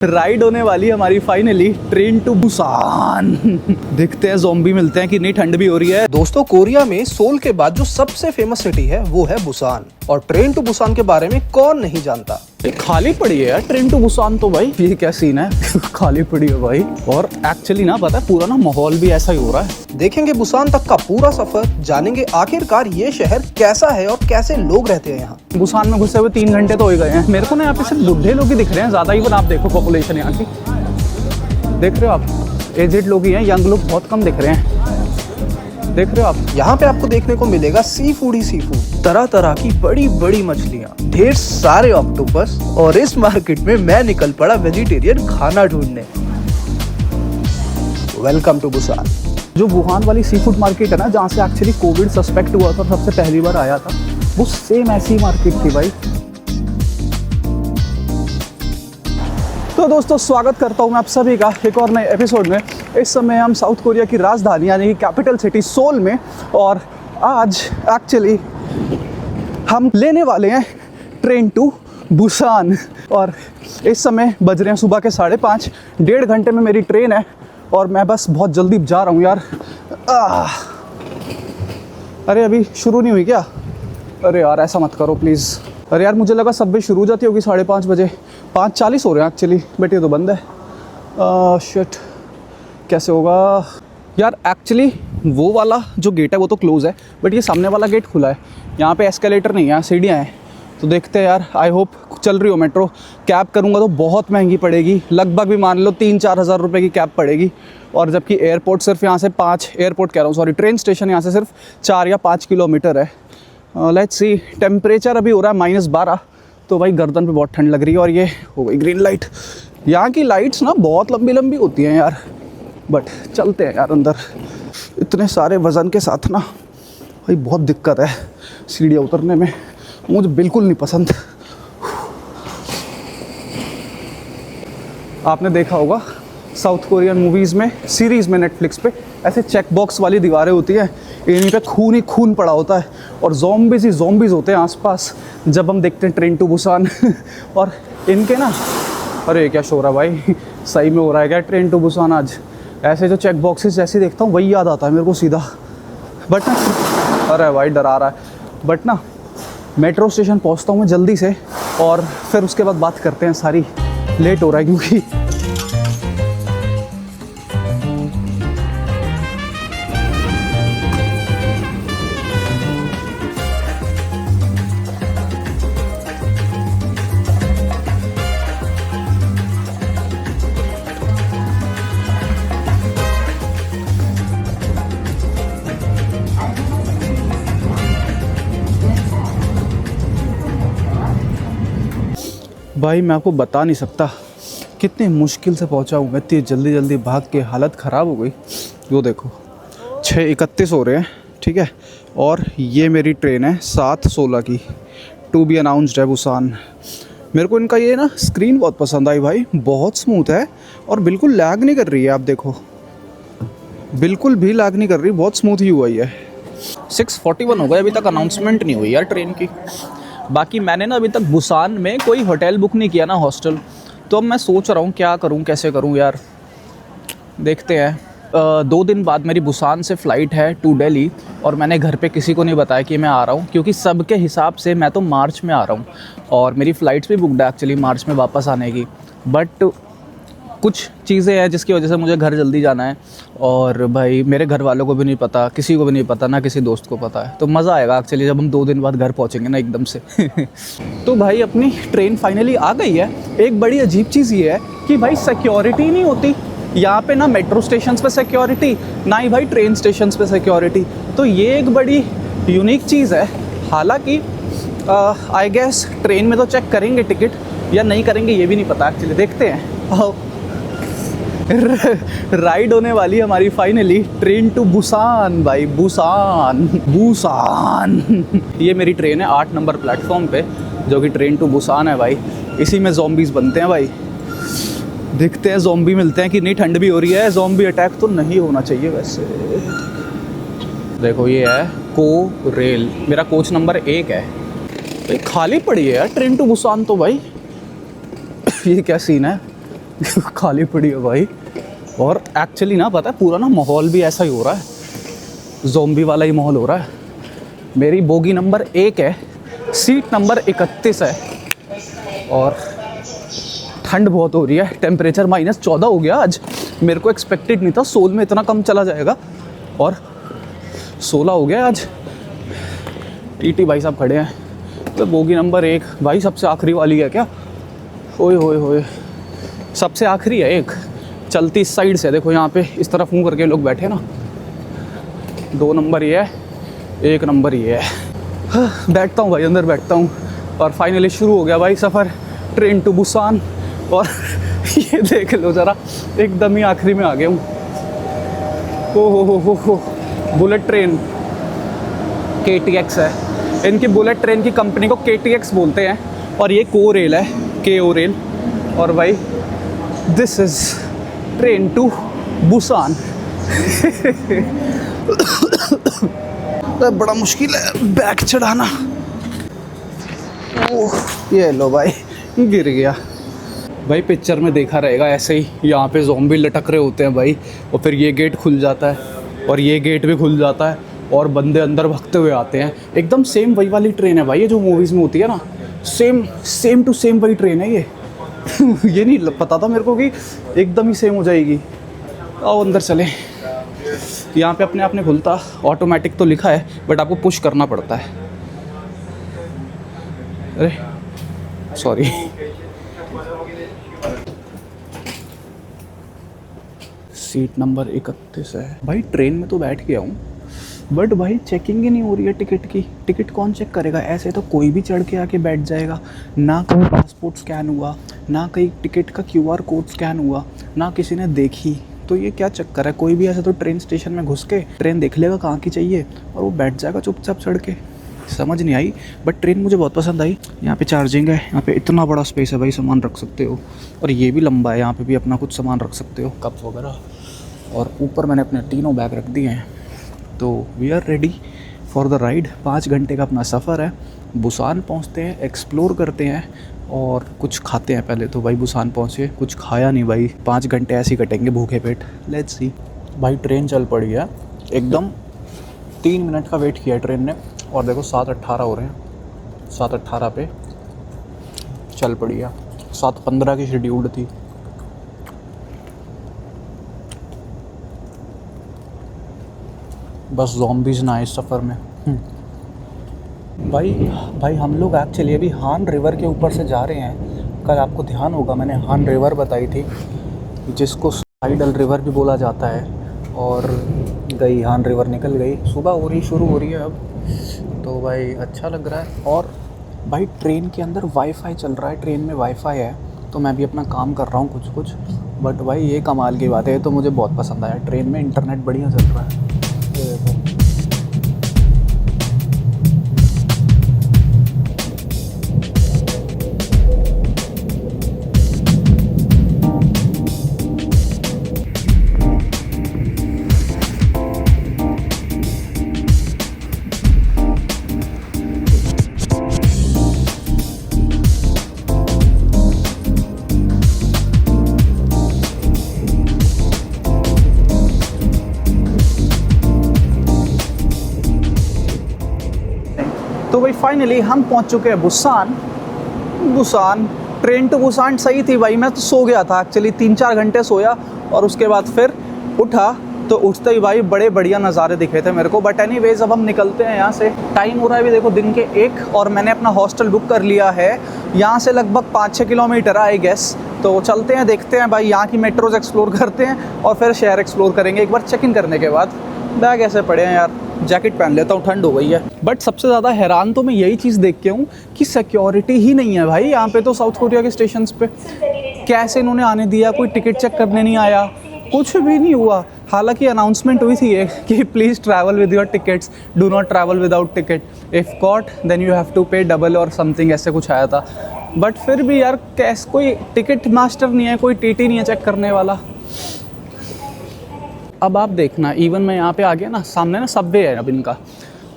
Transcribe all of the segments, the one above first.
Ride होने वाली है हमारी फाइनली ट्रेन टू बुसान। देखते हैं ज़ॉम्बी मिलते हैं कि नहीं, ठंड भी हो रही है। दोस्तों, कोरिया में सोल के बाद जो सबसे फेमस सिटी है वो है बुसान। और ट्रेन टू बुसान के बारे में कौन नहीं जानता। खाली पड़ी है यार ट्रेन टू बुसान तो भाई, ये क्या सीन है खाली पड़ी है भाई। और एक्चुअली ना पता है पूरा ना माहौल भी ऐसा ही हो रहा है। देखेंगे बुसान तक का पूरा सफर, जानेंगे आखिरकार ये शहर कैसा है और कैसे लोग रहते हैं यहाँ। बुसान में घुसे हुए 3 घंटे तो हो गए हैं। मेरे को ना यहाँ पे सिर्फ बुढ़े लोग ही दिख रहे हैं ज्यादा ही। आप देखो पॉपुलेशन यहाँ की देख रहे हो आप, एजेड लोग ही हैं, यंग लोग बहुत कम दिख रहे हैं। देख रहे हो आप, यहाँ पे आपको देखने को मिलेगा सी फूड ही सी फूड, तरह तरह की बड़ी बड़ी मछलियाँ, ढेर सारे ऑक्टोपस। और इस मार्केट में मैं निकल पड़ा वेजिटेरियन खाना ढूंढने। Welcome to Busan. जो वुहान वाली सी फूड मार्केट है ना, जहाँ से एक्चुअली कोविड सस्पेक्ट हुआ था, सबसे पहली बार आया था, वो सेम ऐसी मार्केट थी भाई। तो दोस्तों, स्वागत करता हूँ मैं आप सभी का एक और नए एपिसोड में। इस समय हम साउथ कोरिया की राजधानी यानी कि कैपिटल सिटी सोल में, और आज एक्चुअली हम लेने वाले हैं ट्रेन टू बुसान। और इस समय बज रहे हैं सुबह के 5:30। 1.5 घंटे में मेरी ट्रेन है और मैं बस बहुत जल्दी जा रहा हूँ यार। अरे अभी शुरू नहीं हुई क्या? अरे यार ऐसा मत करो प्लीज़। अरे यार मुझे लगा सबवे शुरू हो जाती होगी 5:30 बजे। 5:40 हो रहे हैं एक्चुअली, बट ये तो बंद है। शिट, कैसे होगा यार? एक्चुअली वो वाला जो गेट है वो तो क्लोज़ है, बट ये सामने वाला गेट खुला है। यहाँ पे एस्केलेटर नहीं है, सीढ़ियाँ हैं। तो देखते हैं यार, आई होप चल रही हो मेट्रो। कैब करूँगा तो बहुत महंगी पड़ेगी, लगभग भी मान लो 3-4 हज़ार रुपये की कैब पड़ेगी। और जबकि एयरपोर्ट सिर्फ यहाँ से 5, एयरपोर्ट कह रहा हूँ सॉरी, ट्रेन स्टेशन यहाँ से सिर्फ 4 या 5 किलोमीटर है। Let's see. टेम्परेचर अभी हो रहा है -12, तो भाई गर्दन पे बहुत ठंड लग रही है। और ये हो गई ग्रीन लाइट। यहाँ की लाइट्स ना बहुत लंबी लंबी होती हैं यार, बट चलते हैं यार अंदर। इतने सारे वज़न के साथ ना भाई बहुत दिक्कत है सीढ़ियाँ उतरने में, मुझे बिल्कुल नहीं पसंद। आपने देखा होगा साउथ कोरियन मूवीज़ में, सीरीज़ में, नेटफ्लिक्स पे ऐसे चेक बॉक्स वाली दीवारें होती हैं, इन्हीं पे खून ही खून पड़ा होता है और ज़ॉम्बीज़ ही ज़ॉम्बीज़ होते हैं आसपास जब हम देखते हैं ट्रेन टू बुसान। और इनके ना, अरे क्या शोर है भाई, सही में हो रहा है क्या ट्रेन टू बुसान आज? ऐसे जो चेक बॉक्सेस जैसे देखता हूँ वही याद आता है मेरे को सीधा। बट ना, अरे भाई डरा रहा है। बट ना, मेट्रो स्टेशन पहुँचता हूँ मैं जल्दी से, और फिर उसके बाद बात करते हैं सारी। लेट हो रहा है क्योंकि भाई मैं आपको बता नहीं सकता कितनी मुश्किल से पहुंचा हूँ मैं। इतनी जल्दी जल्दी भाग के हालत ख़राब हो गई। वो देखो 6:31 हो रहे हैं, ठीक है। और ये मेरी ट्रेन है 7:16 की, टू बी अनाउंस्ड है बुसान। मेरे को इनका ये ना स्क्रीन बहुत पसंद आई भाई, बहुत स्मूथ है और बिल्कुल लैग नहीं कर रही है। आप देखो, बिल्कुल भी लैग नहीं कर रही, बहुत स्मूथ ही हुआ है। 6:41 हो गए, अभी तक अनाउंसमेंट नहीं हुई यार ट्रेन की। बाकी मैंने ना अभी तक बुसान में कोई होटल बुक नहीं किया ना, हॉस्टल। तो अब मैं सोच रहा हूँ क्या करूँ, कैसे करूँ यार, देखते हैं। 2 दिन बाद मेरी बुसान से फ़्लाइट है टू दिल्ली, और मैंने घर पे किसी को नहीं बताया कि मैं आ रहा हूँ, क्योंकि सबके हिसाब से मैं तो मार्च में आ रहा हूँ और मेरी फ़्लाइट्स भी बुकड है एक्चुअली मार्च में वापस आने की। बट कुछ चीज़ें हैं जिसकी वजह से मुझे घर जल्दी जाना है, और भाई मेरे घर वालों को भी नहीं पता, किसी को भी नहीं पता, ना किसी दोस्त को पता है। तो मज़ा आएगा एक्चुअली जब हम 2 दिन बाद घर पहुँचेंगे ना एकदम से। तो भाई अपनी ट्रेन फाइनली आ गई है। एक बड़ी अजीब चीज़ ये है कि भाई सिक्योरिटी नहीं होती यहाँ पे, ना मेट्रो स्टेशंस पे सिक्योरिटी, ना ही भाई ट्रेन स्टेशंस पे सिक्योरिटी। तो ये एक बड़ी यूनिक चीज़ है। हालांकि आई गेस ट्रेन में तो चेक करेंगे टिकट, या नहीं करेंगे ये भी नहीं पता एक्चुअली, देखते हैं। राइड होने वाली है हमारी फाइनली ट्रेन टू बुसान भाई, बुसान बुसान। ये मेरी ट्रेन है 8 नंबर प्लेटफॉर्म पे, जो कि ट्रेन टू बुसान है भाई। इसी में ज़ॉम्बीज़ बनते हैं भाई। देखते हैं ज़ॉम्बी मिलते हैं कि नहीं। ठंड भी हो रही है, ज़ॉम्बी अटैक तो नहीं होना चाहिए वैसे। देखो ये है को रेल, मेरा कोच नंबर 1 है भाई। खाली पड़ी है यार ट्रेन टू बुसान तो भाई। ये क्या सीन है? खाली पड़ी है भाई। और एक्चुअली ना पता है पूरा ना माहौल भी ऐसा ही हो रहा है, ज़ोंबी वाला ही माहौल हो रहा है। मेरी बोगी नंबर 1 है, सीट नंबर 31 है और ठंड बहुत हो रही है। टेम्परेचर -14 हो गया आज। मेरे को एक्सपेक्टेड नहीं था सोल में इतना कम चला जाएगा और 16 हो गया आज। टीटी भाई साहब खड़े हैं। तो बोगी नंबर 1 भाई सबसे आखिरी वाली है क्या? ओए होए होए, सबसे आखिरी है एक। चलती इस साइड से, देखो यहाँ पे इस तरफ मुँह करके लोग बैठे ना। 2 नंबर ये है, 1 नंबर ये है। बैठता हूँ भाई, अंदर बैठता हूँ और फाइनली शुरू हो गया भाई सफ़र, ट्रेन टू बुसान। और ये देख लो ज़रा, एकदम ही आखिरी में आ गया हूँ। हो बुलेट ट्रेन KTX है। इनकी बुलेट ट्रेन की कंपनी को KTX बोलते हैं और ये को रेल है, KO रेल। और भाई this is train to Busan. बड़ा मुश्किल है बैग चढ़ाना। ओह ये लो भाई, गिर गया भाई। पिक्चर में देखा रहेगा ऐसे ही, यहाँ पे ज़ॉम्बी लटक रहे होते हैं भाई, और फिर ये गेट खुल जाता है और ये गेट भी खुल जाता है और बंदे अंदर भागते हुए आते हैं। एकदम सेम वही वाली ट्रेन है भाई, ये जो मूवीज़ में होती है ना, सेम टू सेम वही ट्रेन है ये। ये नहीं पता था मेरे को कि एकदम ही सेम हो जाएगी। आओ अंदर चले। यहाँ पे अपने आप नहीं खुलता, ऑटोमेटिक तो लिखा है बट आपको पुश करना पड़ता है। अरे सॉरी। सीट नंबर 31 है भाई। ट्रेन में तो बैठ गया हूँ बट भाई चेकिंग ही नहीं हो रही है टिकट की। टिकट कौन चेक करेगा? ऐसे तो कोई भी चढ़ के आके बैठ जाएगा। ना कहीं पासपोर्ट स्कैन हुआ, ना कहीं टिकट का QR कोड स्कैन हुआ, ना किसी ने देखी। तो ये क्या चक्कर है? कोई भी ऐसे तो ट्रेन स्टेशन में घुस के ट्रेन देख लेगा कहाँ की चाहिए और वो बैठ जाएगा चुपचाप चढ़ के। समझ नहीं आई बट ट्रेन मुझे बहुत पसंद आई। यहाँ पे चार्जिंग है, यहाँ पे इतना बड़ा स्पेस है भाई, सामान रख सकते हो। और ये भी लंबा है, यहाँ पे भी अपना कुछ सामान रख सकते हो, कप वगैरह। और ऊपर मैंने अपने तीनों बैग रख दिए हैं। तो we are ready for the ride. 5 घंटे का अपना सफ़र है। बुसान पहुँचते हैं, एक्सप्लोर करते हैं और कुछ खाते हैं पहले। तो भाई बुसान पहुँचे, कुछ खाया नहीं भाई। 5 घंटे ऐसे ही कटेंगे भूखे पेट। Let's see. भाई ट्रेन चल पड़ी है एकदम। 3 मिनट का वेट किया है ट्रेन ने और देखो 7:18 हो रहे हैं। 7:18 पे चल पड़ी है। 7:15 की शेड्यूल्ड थी। बस ज़ॉम्बीज़ ना आए इस सफ़र में। भाई हम लोग एक्चुअली अभी हान रिवर के ऊपर से जा रहे हैं। कल आपको ध्यान होगा मैंने हान रिवर बताई थी, जिसको साइडल रिवर भी बोला जाता है। और गई हान रिवर, निकल गई। सुबह हो रही शुरू हो रही है अब। तो भाई अच्छा लग रहा है। और भाई ट्रेन के अंदर वाईफाई चल रहा है, ट्रेन में वाईफाई है। तो मैं भी अपना काम कर रहा हूँ कुछ। बट भाई ये कमाल की बात है, तो मुझे बहुत पसंद आया। ट्रेन में इंटरनेट बढ़िया चल रहा है। तो भाई फाइनली हम पहुंच चुके हैं बुसान। ट्रेन टू बुसान सही थी भाई। मैं तो सो गया था एक्चुअली, 3-4 घंटे सोया और उसके बाद फिर उठा तो उठते ही भाई बड़े बढ़िया नज़ारे दिखे थे मेरे को। बट एनीवेज अब हम निकलते हैं यहाँ से। टाइम हो रहा है अभी देखो दिन के 1 और मैंने अपना हॉस्टल बुक कर लिया है। यहाँ से लगभग 5-6 किलोमीटर आई गेस। तो चलते हैं, देखते हैं भाई, यहाँ की मेट्रोज एक्सप्लोर करते हैं और फिर शहर एक्सप्लोर करेंगे एक बार चेक इन करने के बाद। बैग ऐसे पड़े हैं यार, जैकेट पहन लेता हूँ, ठंड हो गई है। बट सबसे ज़्यादा हैरान तो मैं यही चीज़ देख के हूँ कि सिक्योरिटी ही नहीं है भाई यहाँ पे। तो साउथ कोरिया के स्टेशन पे कैसे इन्होंने आने दिया? कोई टिकट चेक करने नहीं आया, कुछ भी नहीं हुआ। हालांकि अनाउंसमेंट हुई थी कि please travel with your tickets, do not travel without ticket, if caught then you have to pay double और समथिंग, ऐसे कुछ आया था। बट फिर भी यार कैसे कोई टिकट मास्टर नहीं है, कोई टीटी नहीं है चेक करने वाला। अब आप देखना, इवन मैं यहाँ पे आ गया ना, सामने ना सबवे है अब इनका,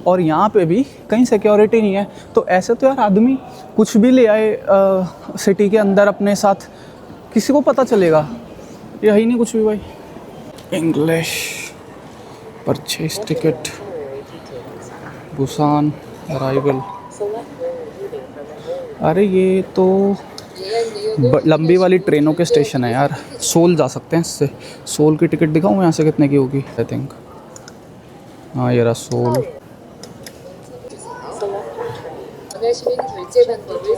और यहाँ पे भी कहीं सिक्योरिटी नहीं है। तो ऐसे तो यार आदमी कुछ भी ले आए सिटी के अंदर अपने साथ, किसी को पता चलेगा? ये है ही नहीं कुछ भी भाई। English, purchase ticket, Busan arrival. अरे ये तो लंबी वाली ट्रेनों के स्टेशन है यार। सोल जा सकते हैं इससे। सोल की टिकट दिखाऊँ यहाँ से कितने की होगी? आई थिंक हाँ ये रहा सोल।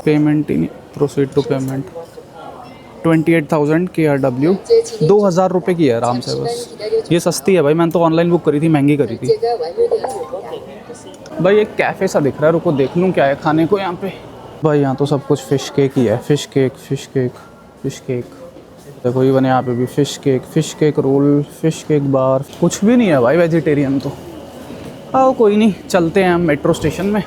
पेमेंट ही नहीं, प्रोसीड टू पेमेंट। 28,000 KRW, 2,000 रुपये की है आराम से बस। ये सस्ती है भाई, मैंने तो ऑनलाइन बुक करी थी, महंगी करी थी भाई। एक कैफ़े सा दिख रहा है, रुको देख लूँ क्या है खाने को यहाँ पे। भाई यहाँ तो सब कुछ फ़िश केक ही है। Fish cake, fish cake, fish cake. देखो इवन यहाँ पे भी fish cake roll, fish cake bar. कुछ भी नहीं है भाई वेजिटेरियन तो। आओ कोई नहीं, चलते हैं हम मेट्रो स्टेशन में।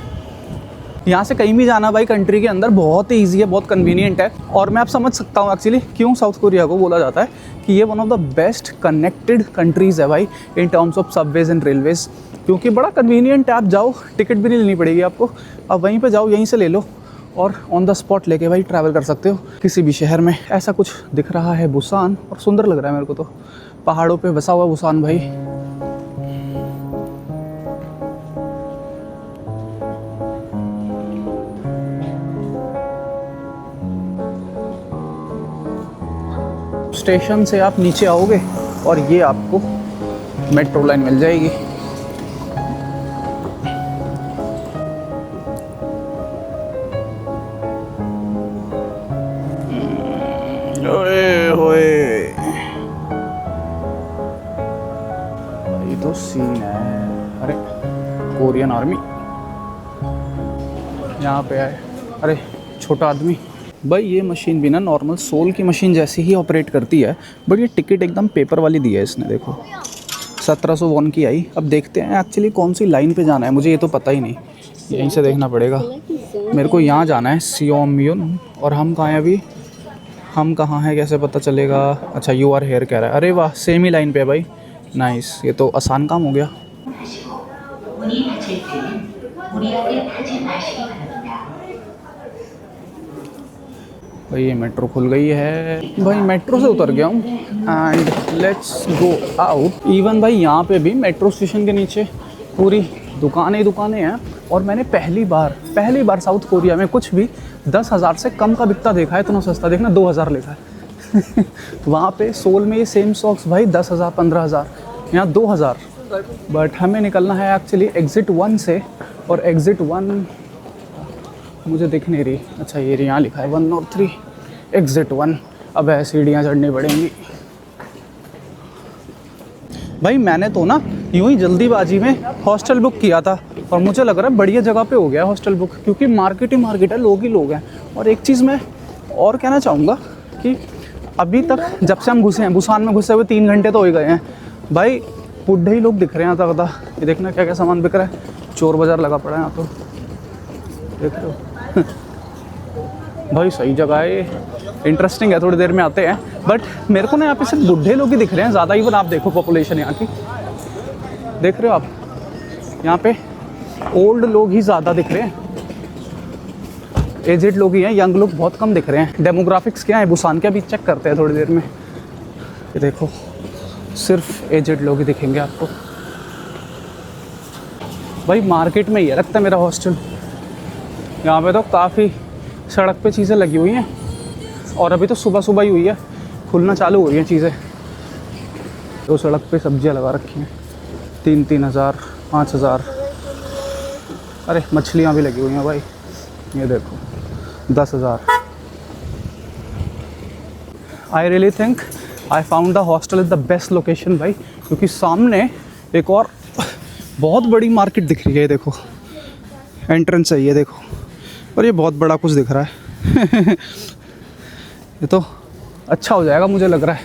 यहाँ से कहीं भी जाना भाई कंट्री के अंदर बहुत ही ईजी है, बहुत कन्वीनियंट है। और मैं आप समझ सकता हूँ एक्चुअली क्यों साउथ कोरिया को बोला जाता है कि ये one of the best connected countries है भाई in terms of subways and Railways. क्योंकि बड़ा कन्वीनियंट है, आप जाओ टिकट भी नहीं लेनी पड़ेगी आपको, आप वहीं पे जाओ, यहीं से ले लो और ऑन द स्पॉट लेके भाई ट्रैवल कर सकते हो किसी भी शहर में। ऐसा कुछ दिख रहा है बुसान, और सुंदर लग रहा है मेरे को तो। पहाड़ों पे बसा हुआ बुसान भाई। स्टेशन से आप नीचे आओगे और ये आपको मेट्रो लाइन मिल जाएगी। ओए होए, ये तो सीन है। अरे कोरियन आर्मी यहाँ पे है। अरे छोटा आदमी भाई, ये मशीन भी ना नॉर्मल सोल की मशीन जैसी ही ऑपरेट करती है, बट ये टिकट एकदम पेपर वाली दी है इसने। देखो 1700 वॉन की आई। अब देखते हैं एक्चुअली कौन सी लाइन पे जाना है, मुझे ये तो पता ही नहीं, यहीं से देखना पड़ेगा। मेरे को यहाँ जाना है सियोमयून। और हम कहाँ हैं अभी? हम कहाँ हैं कैसे पता चलेगा? अच्छा यू आर हेयर कह रहा है। अरे वाह, सेम ही लाइन पे है भाई। नाइस, ये तो आसान काम हो गया। भाई ये मेट्रो खुल गई है। भाई मेट्रो से उतर गया हूँ and let's go out. Even भाई यहाँ पे भी मेट्रो स्टेशन के नीचे पूरी दुकानें हैं। और मैंने पहली बार साउथ कोरिया में कुछ भी 10,000 से कम का बिकता देखा है। इतना सस्ता, देखना 2,000 लिखा है वहाँ पे सोल में ये सेम सॉक्स भाई 10,000 15,000, यहाँ 2,000। बट हमें निकलना है एक्चुअली एग्ज़िट 1 से, और एग्ज़िट 1 मुझे दिख नहीं रही। अच्छा ये यहाँ लिखा है 103 एग्ज़िट 1। अब है सीढ़ियाँ चढ़नी पड़ेंगी भाई। मैंने तो ना यूँ ही जल्दीबाजी में हॉस्टल बुक किया था, और मुझे लग रहा है बढ़िया जगह पे हो गया हॉस्टल बुक, क्योंकि मार्केट ही मार्केट है, लोग ही लोग हैं। और एक चीज़ मैं और कहना चाहूँगा कि अभी तक जब से हम घुसे हैं, बुसान में घुसे हुए 3 घंटे तो हो ही गए हैं भाई, बुढ़े ही लोग दिख रहे हैं यहाँ तक। ये देखना क्या क्या सामान बिक रहा है। चोर बाज़ार लगा पड़ा है यहाँ तो, देख रहे हो भाई। सही जगह है ये, इंटरेस्टिंग है। थोड़ी देर में आते हैं, बट मेरे को ना यहाँ पे सिर्फ बुढ़े लोग ही दिख रहे हैं ज़्यादा। इवन आप देखो पॉपुलेशन यहाँ की, देख रहे हो आप, यहाँ पे ओल्ड लोग ही ज़्यादा दिख रहे हैं, एजेड लोग ही हैं, यंग लोग बहुत कम दिख रहे हैं। डेमोग्राफिक्स क्या है बुसान के, अभी चेक करते हैं थोड़ी देर में। ये देखो सिर्फ एजेड लोग ही दिखेंगे आपको भाई। मार्केट में ही है लगता है मेरा हॉस्टल। यहाँ पे तो काफ़ी सड़क पे चीज़ें लगी हुई हैं, और अभी तो सुबह ही हुई है, खुलना चालू हो रही हैं चीज़ें। तो सड़क पे सब्जियां लगा रखी हैं 3-3 हज़ार 5 हज़ार। अरे मछलियाँ भी लगी हुई हैं भाई, ये देखो 10,000। I really think I found the hostel is the best location भाई, क्योंकि सामने एक और बहुत बड़ी मार्केट दिख रही है। ये देखो एंट्रेंस है, ये देखो, और ये बहुत बड़ा कुछ दिख रहा है ये तो अच्छा हो जाएगा मुझे लग रहा है,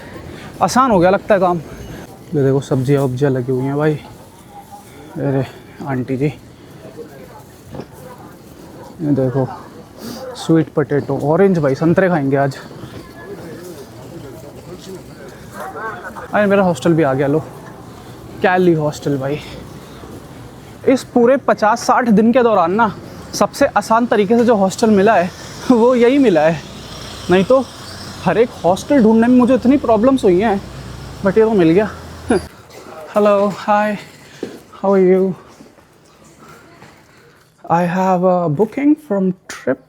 आसान हो गया लगता है काम। ये देखो सब्जियाँ वब्जियाँ लगी हुई हैं भाई। अरे आंटी जी, ये देखो स्वीट पोटैटो, ऑरेंज भाई, संतरे खाएंगे आज। अरे मेरा हॉस्टल भी आ गया, लो कैली हॉस्टल भाई। इस पूरे 50-60 दिन के दौरान ना सबसे आसान तरीके से जो हॉस्टल मिला है वो यही मिला है, नहीं तो हर एक हॉस्टल ढूंढने में मुझे इतनी प्रॉब्लम्स हुई हैं, बट ये तो मिल गया। Hello, hi, how are you? I have a booking from trip.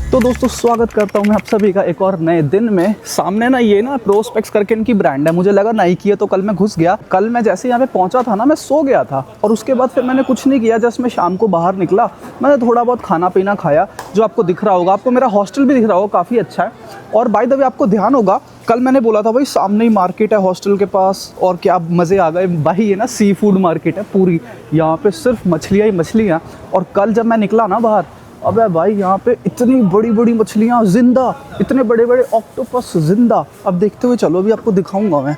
तो दोस्तों स्वागत करता हूँ मैं आप सभी का एक और नए दिन में। सामने ना ये ना प्रोस्पेक्स करके इनकी ब्रांड है, मुझे लगा नाइकी है तो कल मैं घुस गया। कल मैं जैसे यहाँ पे पहुँचा था ना, मैं सो गया था और उसके बाद फिर मैंने कुछ नहीं किया। जस्ट मैं शाम को बाहर निकला, मैंने थोड़ा बहुत खाना पीना खाया, जो आपको दिख रहा होगा। आपको मेरा हॉस्टल भी दिख रहा होगा, काफ़ी अच्छा है। और बाय द वे आपको ध्यान होगा, कल मैंने बोला था भाई सामने ही मार्केट है हॉस्टल के पास, और क्या मज़े आ गए भाई। ये ना सी फूड मार्केट है पूरी, यहाँ पे सिर्फ मछलियाँ ही मछलियाँ। और कल जब मैं निकला ना बाहर, अबे भाई यहाँ पे इतनी बड़ी बड़ी मछलियाँ जिंदा, इतने बड़े बड़े ऑक्टोपस जिंदा। अब देखते हुए चलो, अभी आपको दिखाऊंगा मैं।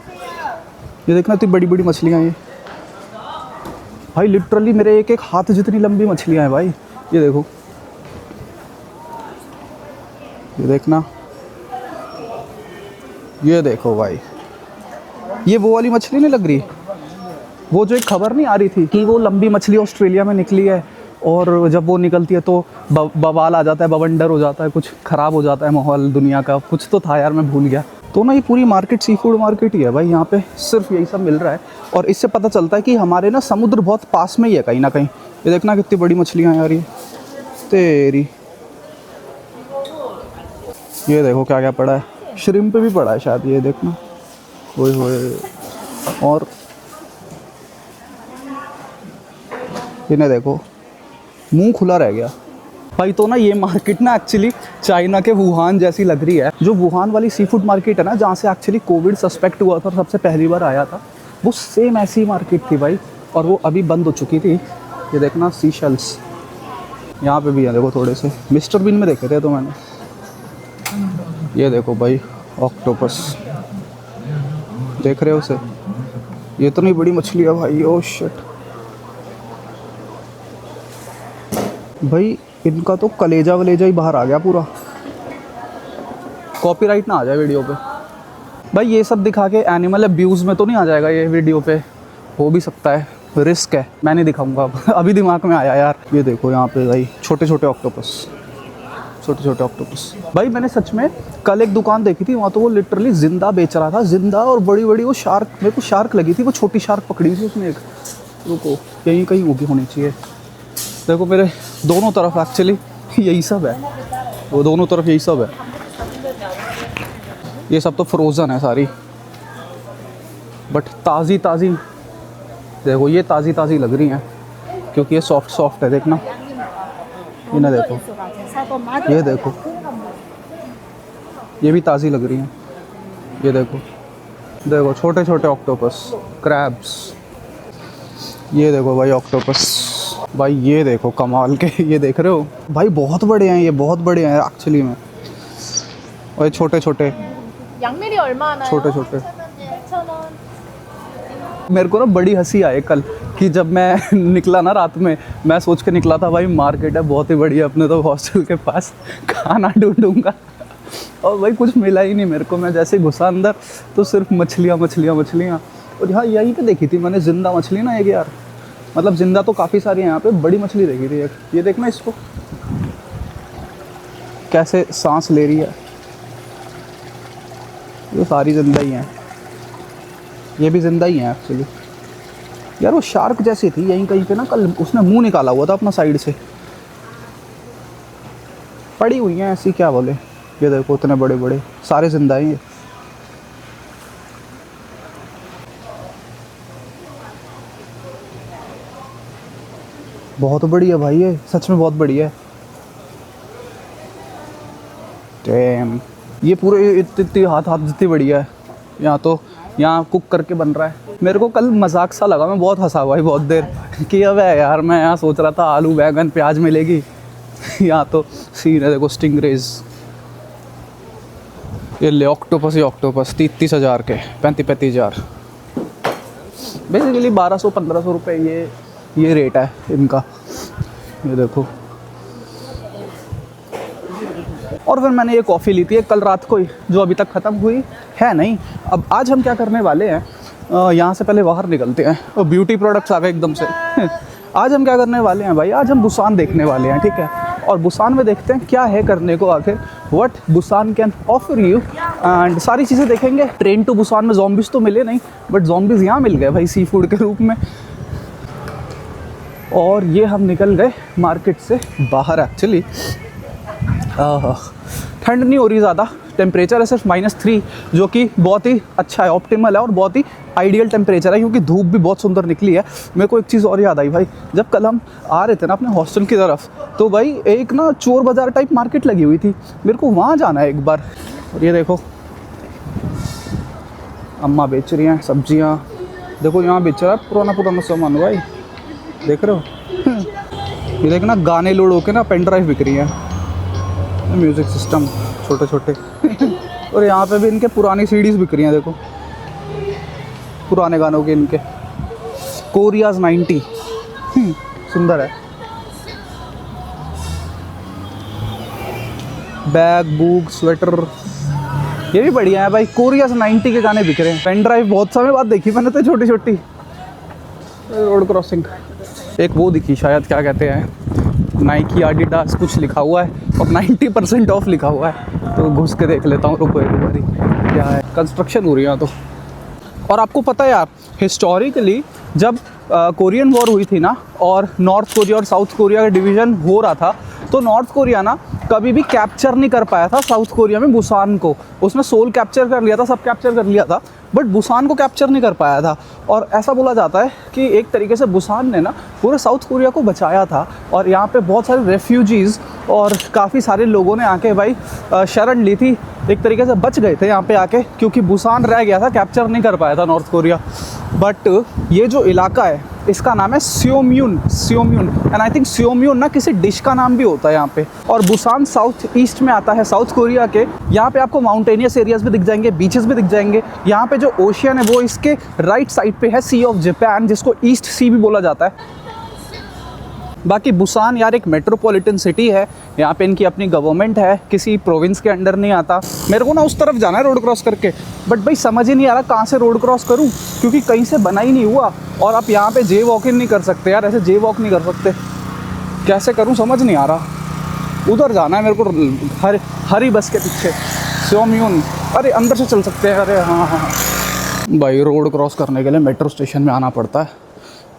ये देखना इतनी बड़ी बड़ी मछलियाँ, ये भाई लिटरली मेरे एक एक हाथ जितनी लंबी मछलियाँ हैं भाई। ये देखो, ये देखना, ये देखो भाई। ये वो वाली मछली नहीं लग रही, वो जो एक खबर नहीं आ रही थी कि वो लंबी मछली ऑस्ट्रेलिया में निकली है और जब वो निकलती है तो बवाल आ जाता है, बवंडर हो जाता है, कुछ ख़राब हो जाता है माहौल दुनिया का। कुछ तो था यार, मैं भूल गया। तो ना ये पूरी मार्केट सी फूड मार्केट ही है भाई। यहाँ पे सिर्फ यही सब मिल रहा है और इससे पता चलता है कि हमारे ना समुद्र बहुत पास में ही है कहीं ना कहीं। ये देखना कितनी बड़ी मछलियाँ हैं यार, ये तेरी। ये देखो क्या क्या पड़ा है, श्रिम्प पे भी पड़ा है शायद, ये देखना। ओए होए, और इन्हें देखो, मुंह खुला रह गया भाई। तो ना ये मार्केट ना एक्चुअली चाइना के वुहान जैसी लग रही है। जो वुहान वाली सी फूड मार्केट है ना, जहाँ से एक्चुअली कोविड सस्पेक्ट हुआ था और सबसे पहली बार आया था, वो सेम ऐसी मार्केट थी भाई। और वो अभी बंद हो चुकी थी। ये देखना सीशेल्स यहाँ पे भी है, देखो थोड़े से। मिस्टर बीन में देखे थे तो मैंने। ये देखो भाई ऑक्टोपस, देख रहे हो उसे? ये इतनी बड़ी मछली है भाई, ओ शिट भाई। इनका तो कलेजा वलेजा ही बाहर आ गया पूरा। कॉपीराइट ना आ जाए वीडियो पे भाई। ये सब दिखा के एनिमल अब्यूज़ में तो नहीं आ जाएगा ये वीडियो पे? हो भी सकता है, रिस्क है। मैं नहीं दिखाऊंगा अभी दिमाग में आया यार। ये देखो यहाँ पे भाई छोटे छोटे ऑक्टोपस, छोटे छोटे ऑक्टोपस भाई। मैंने सच में कल एक दुकान देखी थी, वहाँ तो वो लिटरली जिंदा बेच रहा था, जिंदा। और बड़ी बड़ी वो शार्क, मेरे को शार्क लगी थी, वो छोटी शार्क पकड़ी थी उसने एक। रुको, यहीं कहीं होगी होनी चाहिए। देखो मेरे दोनों तरफ एक्चुअली यही सब है, वो दोनों तरफ यही सब है। ये सब तो फ्रोज़न है सारी, बट ताज़ी ताज़ी। देखो ये ताज़ी ताज़ी लग रही हैं क्योंकि ये सॉफ्ट सॉफ्ट है। देखना, इन्हें देखो, ये देखो, ये भी ताज़ी लग रही हैं। ये देखो, देखो छोटे छोटे ऑक्टोपस, क्रैब्स। ये देखो भाई ऑक्टोपस भाई, ये देखो कमाल के। ये देख रहे हो भाई, बहुत बड़े हैं ये, बहुत बड़े हैं एक्चुअली में। और छोटे छोटे छोटे छोटे। मेरे को ना बड़ी हंसी आई कल कि जब मैं निकला ना रात में, मैं सोच के निकला था भाई मार्केट है बहुत ही बढ़िया, अपने तो हॉस्टल के पास खाना ढूंढूंगा। और भाई कुछ मिला ही नहीं मेरे को। मैं जैसे घुसा अंदर तो सिर्फ मछलियाँ मछलियाँ मछलियाँ। और यहाँ यहीं पे देखी थी मैंने जिंदा मछली ना एक यार, मतलब जिंदा तो काफ़ी सारी हैं यहाँ पे। बड़ी मछली देखी थी एक, ये देखना इसको कैसे सांस ले रही है। ये सारी जिंदा ही हैं, ये भी जिंदा ही हैं एक्चुअली यार। वो शार्क जैसी थी यहीं कहीं पे ना, कल उसने मुंह निकाला हुआ था अपना साइड से। पड़ी हुई हैं ऐसी, क्या बोले। ये देखो इतने बड़े बड़े, सारे जिंदा ही हैं। बहुत बड़ी है भाई, ये सच में बहुत बड़ी है। डैम, ये पूरे इतनी हाथ हाथ जितनी बड़ी है। यहाँ तो यहाँ कुक करके बन रहा है। मेरे को कल मजाक सा लगा, मैं बहुत हंसा भाई बहुत देर कि अब है यार। मैं यहाँ सोच रहा था आलू बैगन प्याज मिलेगी, यहाँ तो सीन है देखो स्टिंगरेज। ये ले ऑक्टोपस ही ऑक्टोपस 30,000 के, 35,000। बेसिकली 1200-1500 रुपये ये रेट है इनका। ये देखो। और फिर मैंने ये कॉफ़ी ली थी कल रात को ही, जो अभी तक ख़त्म हुई है नहीं। अब आज हम क्या करने वाले हैं, यहाँ से पहले बाहर निकलते हैं। और ब्यूटी प्रोडक्ट्स आ गए एकदम से। आज हम क्या करने वाले हैं भाई, आज हम बुसान देखने वाले हैं, ठीक है। और बुसान में देखते हैं क्या है करने को आखिर, what Busan can offer you, and सारी चीज़ें देखेंगे। ट्रेन टू बुसान में ज़ॉम्बीज़ तो मिले नहीं, बट ज़ॉम्बीज़ यहाँ मिल गए भाई, सी फूड के रूप में। और ये हम निकल गए मार्केट से बाहर। एक्चुअली ठंड नहीं हो रही ज़्यादा, टेम्परेचर है सिर्फ -3, जो कि बहुत ही अच्छा है, ऑप्टिमल है और बहुत ही आइडियल टेम्परेचर है, क्योंकि धूप भी बहुत सुंदर निकली है। मेरे को एक चीज़ और याद आई भाई, जब कल हम आ रहे थे ना अपने हॉस्टल की तरफ, तो भाई एक ना चोर बाज़ार टाइप मार्केट लगी हुई थी, मेरे को वहाँ जाना है एक बार। और ये देखो अम्मा बेच रही हैं सब्जियाँ, देखो यहाँ बेच रहा है पुराना सामान भाई, देख रहे हो। ये देखना गाने लोड होके ना पेन ड्राइव बिक रही हैं, म्यूज़िक सिस्टम छोटे छोटे। और यहाँ पे भी इनके पुरानी सीडीज़ बिक रही हैं, देखो पुराने गानों के इनके, कोरियाज़ 90। सुंदर है। बैग, बुक, स्वेटर, ये भी बढ़िया है भाई। कोरियाज़ 90 के गाने बिक रहे हैं। पेन ड्राइव बहुत समय बाद देखी मैंने तो, छोटी छोटी। रोड क्रॉसिंग एक वो दिखी शायद, क्या कहते हैं, नाइकी एडिडास कुछ लिखा हुआ है और 90% ऑफ लिखा हुआ है, तो घुस के देख लेता हूँ, रुको एक बारी क्या है। कंस्ट्रक्शन हो रही है यहाँ तो। और आपको पता है यार, हिस्टोरिकली जब कोरियन वॉर हुई थी ना, और नॉर्थ कोरिया और साउथ कोरिया का डिवीज़न हो रहा था, तो नॉर्थ कोरिया ना कभी भी कैप्चर नहीं कर पाया था साउथ कोरिया में बुसान को। उसने सोल कैप्चर कर लिया था, सब कैप्चर कर लिया था, बट बुसान को कैप्चर नहीं कर पाया था। और ऐसा बोला जाता है कि एक तरीके से बुसान ने ना पूरे साउथ कोरिया को बचाया था। और यहाँ पे बहुत सारे रेफ्यूजीज़ और काफ़ी सारे लोगों ने आके भाई शरण ली थी, एक तरीके से बच गए थे यहाँ पे आके, क्योंकि बुसान रह गया था, कैप्चर नहीं कर पाया था नॉर्थ कोरिया। बट ये जो इलाका है इसका नाम है स्योम्यून, एंड आई थिंक स्योम्यून ना किसी डिश का नाम भी होता है यहाँ पे। और बुसान साउथ ईस्ट में आता है साउथ कोरिया के। यहाँ पे आपको माउंटेनियस एरियाज भी दिख जाएंगे, बीचेस भी दिख जाएंगे। यहाँ पे जो ओशियन है वो इसके राइट साइड पे है, सी ऑफ जापान, जिसको ईस्ट सी भी बोला जाता है। बाकी बुसान यार एक मेट्रोपॉलिटन सिटी है, यहाँ पे इनकी अपनी गवर्नमेंट है, किसी प्रोविंस के अंडर नहीं आता। मेरे को ना उस तरफ जाना है रोड क्रॉस करके, बट भाई समझ ही नहीं आ रहा कहाँ से रोड क्रॉस करूँ, क्योंकि कहीं से बना ही नहीं हुआ। और आप यहाँ पे जे वॉक इन नहीं कर सकते यार, ऐसे जे वॉक नहीं कर सकते, कैसे करूँ समझ नहीं आ रहा। उधर जाना है मेरे को, हरी बस के पीछे स्योम्यून। अरे अंदर से चल सकते हैं, अरे हाँ भाई। रोड क्रॉस करने के लिए मेट्रो स्टेशन में आना पड़ता है,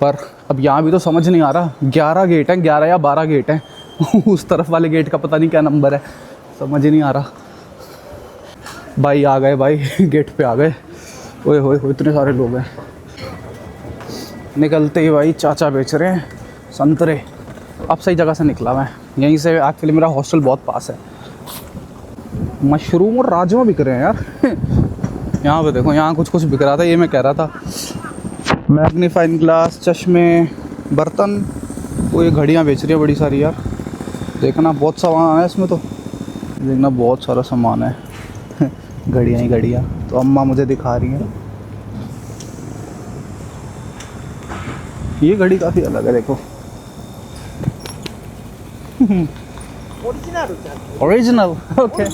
पर अब यहाँ भी तो समझ नहीं आ रहा। 11 गेट हैं, 11 या 12 गेट हैं। उस तरफ वाले गेट का पता नहीं क्या नंबर है, समझ ही नहीं आ रहा। भाई आ गए भाई, गेट पे आ गए। ओए होए इतने सारे लोग हैं। निकलते ही भाई चाचा बेच रहे हैं संतरे। अब सही जगह से निकला मैं, यहीं से एक्चुअली मेरा हॉस्टल बहुत पास है। मशरूम और राजमा बिक रहे हैं यार। यहाँ पे देखो, यहाँ कुछ बिक रहा था, ये मैं कह रहा था। मैग्नीफाइंग ग्लास, चश्मे, बर्तन, वो ये घड़ियाँ बेच रही है बड़ी सारी यार। देखना बहुत सामान है इसमें, तो देखना बहुत सारा सामान है। घड़ियाँ ही घड़ियाँ, तो अम्मा मुझे दिखा रही हैं। ये घड़ी काफ़ी अलग है, देखो ओरिजिनल। ओके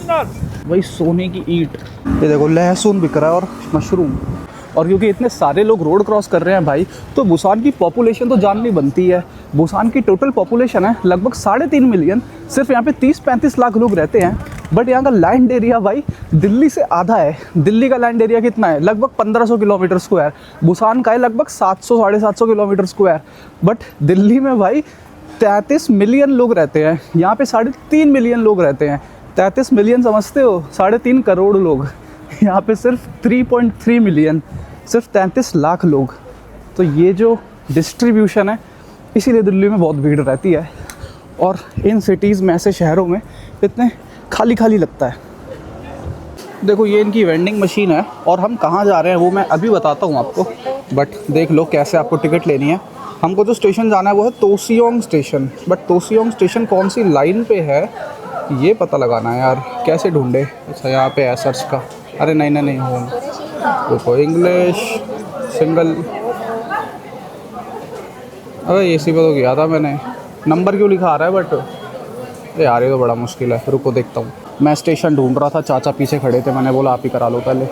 भाई, सोने की ईंट। ये देखो लहसुन बिक रहा है और मशरूम। और क्योंकि इतने सारे लोग रोड क्रॉस कर रहे हैं भाई, तो बुसान की पॉपुलेशन तो जाननी बनती है। बुसान की टोटल पॉपुलेशन है लगभग 3.5 मिलियन। सिर्फ यहाँ पे 30-35 लाख लोग रहते हैं, बट यहाँ का लैंड एरिया भाई दिल्ली से आधा है। दिल्ली का लैंड एरिया कितना है? लगभग 1500 किलोमीटर स्क्वायर। बुसान का है लगभग 700-750 किलोमीटर स्क्वायर। बट दिल्ली में भाई 33 मिलियन लोग रहते हैं, यहाँ पे 3.5 मिलियन लोग रहते हैं। 33 मिलियन समझते हो? 3.5 करोड़ लोग। यहाँ पे सिर्फ 3.3 मिलियन, सिर्फ 33 लाख लोग। तो ये जो डिस्ट्रीब्यूशन है, इसीलिए दिल्ली में बहुत भीड़ रहती है। और इन सिटीज़ में, ऐसे शहरों में इतने खाली खाली लगता है। देखो ये इनकी वेंडिंग मशीन है, और हम कहाँ जा रहे हैं वो मैं अभी बताता हूँ आपको। बट देख लो कैसे आपको टिकट लेनी है। हमको जो स्टेशन जाना है वो है तोसियोंग स्टेशन। बट तोसियोंग स्टेशन कौन सी लाइन पे है ये पता लगाना है यार, कैसे ढूंढे। अच्छा यहाँ पे है सर्च का। अरे नहीं होम, देखो इंग्लिश सिंगल अरे एसी पे तो गया था मैंने, नंबर क्यों लिखा आ रहा है बट यार ये तो बड़ा मुश्किल है। रुको देखता हूँ। मैं स्टेशन ढूंढ रहा था, चाचा पीछे खड़े थे, मैंने बोला आप ही करा लो पहले।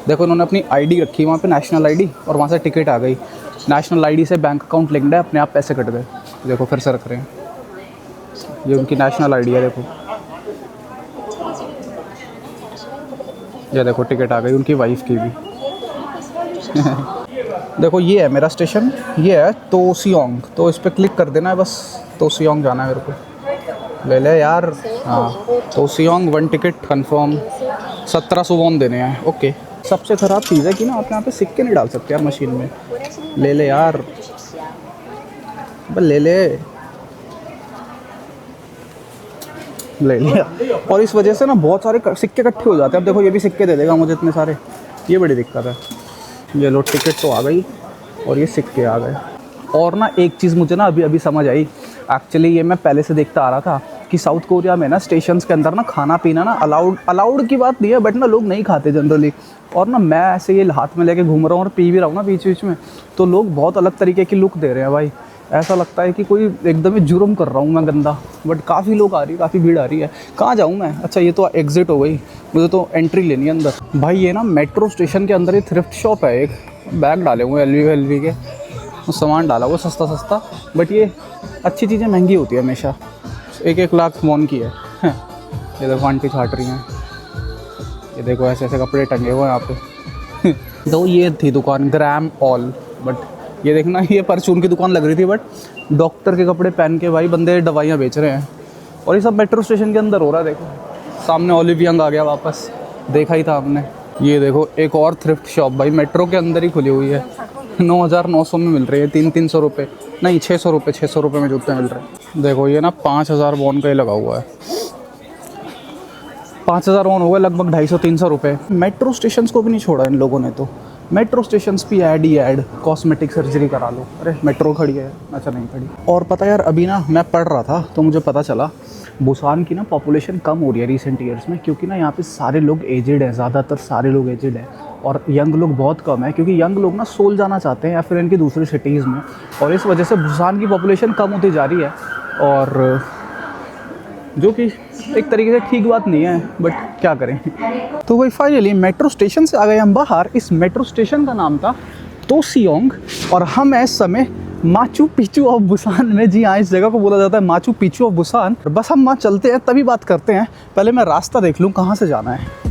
देखो इन्होंने अपनी आईडी रखी वहाँ पे, नेशनल आईडी, और वहाँ से टिकट आ गई। नेशनल आईडी से बैंक अकाउंट लिंक्ड है, अपने आप पैसे कट गए। देखो फिर से रख रहे हैं, ये उनकी नेशनल आईडी है। देखो ये देखो टिकट आ गई उनकी वाइफ की भी। देखो ये है मेरा स्टेशन, ये है तोसियोंग, तो इस पर क्लिक कर देना है बस। तोसियोंग जाना है मेरे को, ले ले यार। हाँ तोसियोंग 1 टिकट कन्फर्म, 1700 वॉन देने हैं। ओके। सबसे ख़राब चीज़ है कि ना आप यहाँ पे सिक्के नहीं डाल सकते यार मशीन में। ले ले यार, बस ले लिया। और इस वजह से ना बहुत सारे सिक्के इकट्ठे हो जाते हैं। अब देखो ये भी सिक्के दे देगा मुझे इतने सारे, ये बड़ी दिक्कत है। ये लो टिकट तो आ गई और ये सिक्के आ गए। और ना एक चीज़ मुझे ना अभी समझ आई, एक्चुअली ये मैं पहले से देखता आ रहा था कि साउथ कोरिया में ना स्टेशंस के अंदर ना खाना पीना ना अलाउड की बात नहीं है, बट ना लोग नहीं खाते जनरली। और ना मैं ऐसे ये हाथ में लेके घूम रहा हूँ और पी भी रहा हूँ ना बीच बीच में, तो लोग बहुत अलग तरीके की लुक दे रहे हैं भाई। ऐसा लगता है कि कोई एकदम ही जुर्म कर रहा हूँ मैं गंदा। बट काफ़ी लोग आ रही है, काफ़ी भीड़ आ रही है। कहाँ जाऊँ मैं? अच्छा ये तो एग्ज़िट हो गई, मुझे तो एंट्री लेनी है अंदर। भाई ये ना मेट्रो स्टेशन के अंदर ही थ्रिफ्ट शॉप है एक, बैग डाले हुए LV के, सामान डाला हुआ सस्ता। बट ये अच्छी चीज़ें महंगी होती है हमेशा। 1 लाख वॉन की है। ये देखो आंटी छाट रही हैं, ये देखो ऐसे कपड़े टंगे हुए हैं यहाँ पे। तो ये थी दुकान ग्राम ऑल, बट ये देखना ये परचून की दुकान लग रही थी, बट डॉक्टर के कपड़े पहन के भाई बंदे दवाइयाँ बेच रहे हैं। और ये सब मेट्रो स्टेशन के अंदर हो रहा है। देखो सामने ओलिव यंग आ गया वापस, देखा ही था हमने। ये देखो एक और थ्रिफ्ट शॉप भाई मेट्रो के अंदर ही खुली हुई है। 9,900 में मिल रही है, 300 रुपये नहीं 600 रुपये में जूते मिल रहे हैं। देखो ये ना 5,000 वॉन का ही लगा हुआ है। 5,000 वॉन हो गए, लगभग 250-300 रुपये। मेट्रो स्टेशन को भी नहीं छोड़ा इन लोगों ने, तो मेट्रो स्टेशन भी ऐड कॉस्मेटिक सर्जरी करा लो। अरे मेट्रो खड़ी है, अच्छा नहीं खड़ी। और पता यार अभी ना मैं पढ़ रहा था तो मुझे पता चला बुसान की ना पॉपुलेशन कम हो रही है रिसेंट ईयर्स में, क्योंकि ना यहाँ पे सारे लोग एजेड हैं, ज़्यादातर सारे लोग एजेड हैं और यंग लोग बहुत कम है, क्योंकि यंग लोग ना सोल जाना चाहते हैं या फिर इनकी दूसरी सिटीज़ में, और इस वजह से बुसान की पॉपुलेशन कम होती जा रही है। और जो कि एक तरीके से ठीक बात नहीं है, बट क्या करें। तो वही फाइनली मेट्रो स्टेशन से आ गए हम बाहर। इस मेट्रो स्टेशन का नाम था तोसियोंग और हम इस समय माचू पिचू ऑफ बुसान में। जी हाँ, इस जगह को बोला जाता है माचू पिचू ऑफ बुसान। बस हम वहाँ चलते हैं तभी बात करते हैं, पहले मैं रास्ता देख लूँ कहाँ से जाना है।